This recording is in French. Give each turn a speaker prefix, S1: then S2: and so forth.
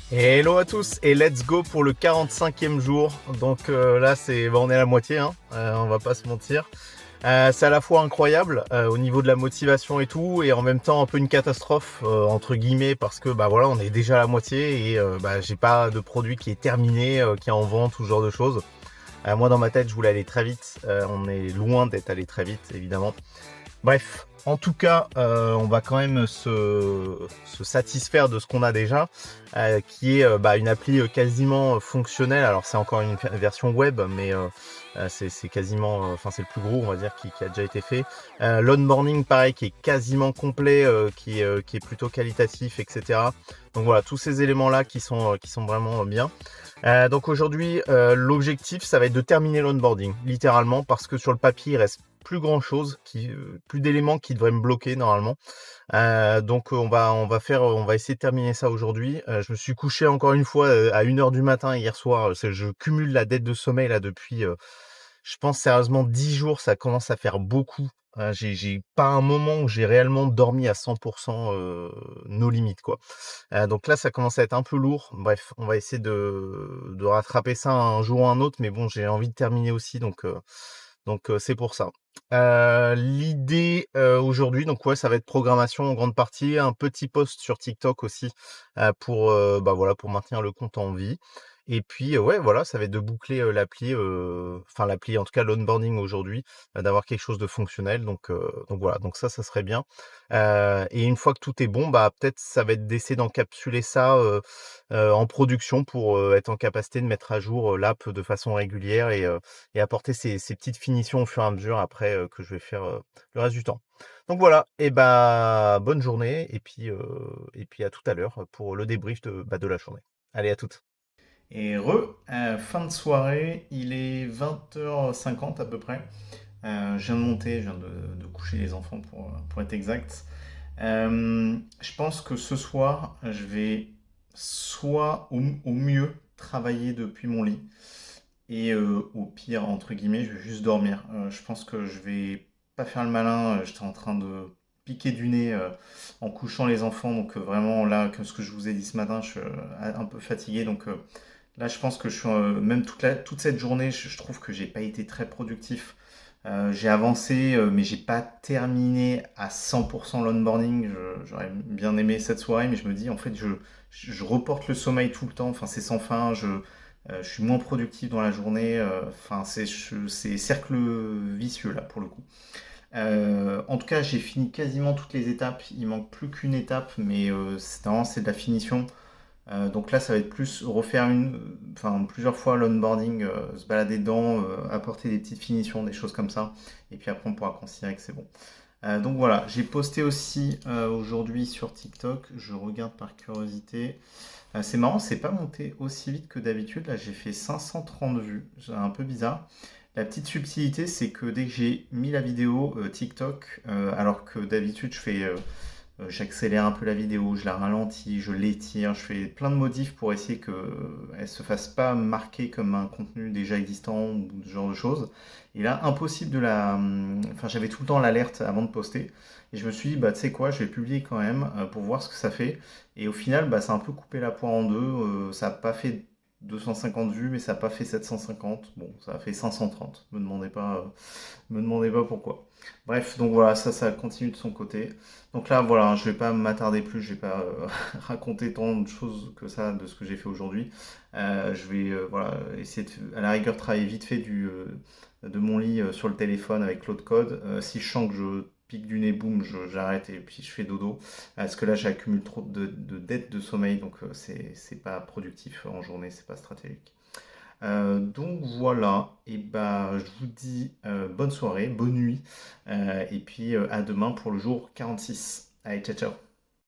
S1: Hello à tous et let's go pour le 45e jour. Donc là on est à la moitié, hein. On va pas se mentir. C'est à la fois incroyable au niveau de la motivation et tout, et en même temps un peu une catastrophe entre guillemets parce que bah voilà on est déjà à la moitié et bah j'ai pas de produit qui est terminé, qui est en vente, tout ce genre de choses. Moi dans ma tête je voulais aller très vite, on est loin d'être allé très vite évidemment. Bref, en tout cas, on va quand même se satisfaire de ce qu'on a déjà, qui est bah, une appli quasiment fonctionnelle. Alors c'est encore une version web, mais c'est quasiment, enfin c'est le plus gros, on va dire, qui a déjà été fait. L'onboarding, pareil, qui est quasiment complet, qui est plutôt qualitatif, etc. Donc voilà, tous ces éléments-là qui sont vraiment bien. Donc aujourd'hui, l'objectif, ça va être de terminer l'onboarding, littéralement, parce que sur le papier, il reste plus grand chose, plus d'éléments qui devraient me bloquer normalement. Donc on va essayer de terminer ça aujourd'hui. Je me suis couché encore une fois à 1 heure du matin hier soir. Je cumule la dette de sommeil là depuis, je pense sérieusement 10 jours. Ça commence à faire beaucoup. J'ai pas un moment où j'ai réellement dormi à 100%, no limite quoi. Donc là, ça commence à être un peu lourd. Bref, on va essayer de rattraper ça un jour ou un autre, mais bon, j'ai envie de terminer aussi, donc c'est pour ça. L'idée aujourd'hui, donc ouais, ça va être programmation en grande partie, un petit post sur TikTok aussi pour bah voilà, pour maintenir le compte en vie. Et puis ouais, voilà, ça va être de boucler l'appli, enfin l'appli, en tout cas l'onboarding aujourd'hui, d'avoir quelque chose de fonctionnel. Donc voilà, donc ça serait bien. Et une fois que tout est bon, bah peut-être ça va être d'essayer d'encapsuler ça en production pour être en capacité de mettre à jour l'app de façon régulière et apporter ces petites finitions au fur et à mesure après que je vais faire le reste du temps. Donc voilà, et bah bonne journée et puis à tout à l'heure pour le débrief de la journée. Allez, à toutes. Fin de soirée, il est 20h50 à peu près. Je viens de monter, je viens de coucher les enfants pour être exact. Je pense que ce soir, je vais soit au mieux travailler depuis mon lit, et au pire, entre guillemets, je vais juste dormir. Je pense que je vais pas faire le malin. J'étais en train de piquer du nez en couchant les enfants. Donc vraiment là, comme ce que je vous ai dit ce matin, je suis un peu fatigué. Donc là, je pense que je suis même toute cette journée, je trouve que j'ai pas été très productif. J'ai avancé, mais j'ai pas terminé à 100% l'onboarding. J'aurais bien aimé cette soirée, mais je me dis en fait, je reporte le sommeil tout le temps. Enfin, c'est sans fin. Je suis moins productif dans la journée. Enfin, c'est cercle vicieux là pour le coup. En tout cas, j'ai fini quasiment toutes les étapes. Il manque plus qu'une étape, mais c'est de la finition. Donc là, ça va être plus refaire enfin plusieurs fois l'onboarding, se balader dedans, apporter des petites finitions, des choses comme ça. Et puis après, on pourra considérer que c'est bon. Donc voilà, j'ai posté aussi aujourd'hui sur TikTok. Je regarde par curiosité. C'est marrant, c'est pas monté aussi vite que d'habitude. Là, j'ai fait 530 vues. C'est un peu bizarre. La petite subtilité, c'est que dès que j'ai mis la vidéo TikTok, alors que d'habitude j'accélère un peu la vidéo, je la ralentis, je l'étire, je fais plein de modifs pour essayer qu'elle se fasse pas marquer comme un contenu déjà existant ou ce genre de choses. Et là, impossible Enfin, j'avais tout le temps l'alerte avant de poster. Et je me suis dit, bah, tu sais quoi, je vais publier quand même pour voir ce que ça fait. Et au final, bah, ça a un peu coupé la poire en deux. Ça n'a pas fait 250 vues, mais ça n'a pas fait 750. Bon, ça a fait 530. Me demandez pas pourquoi. Bref, donc voilà, ça continue de son côté. Donc là, voilà, je vais pas m'attarder plus, je vais pas raconter tant de choses que ça de ce que j'ai fait aujourd'hui. Je vais voilà, essayer à la rigueur travailler vite fait de mon lit sur le téléphone avec l'autre code. Si je sens que je pique du nez, boum, j'arrête et puis je fais dodo. Parce que là, j'accumule trop de dettes de sommeil, donc c'est pas productif en journée, c'est pas stratégique. Donc voilà, et bah je vous dis bonne soirée, bonne nuit, et puis à demain pour le jour 46. Allez, ciao ciao.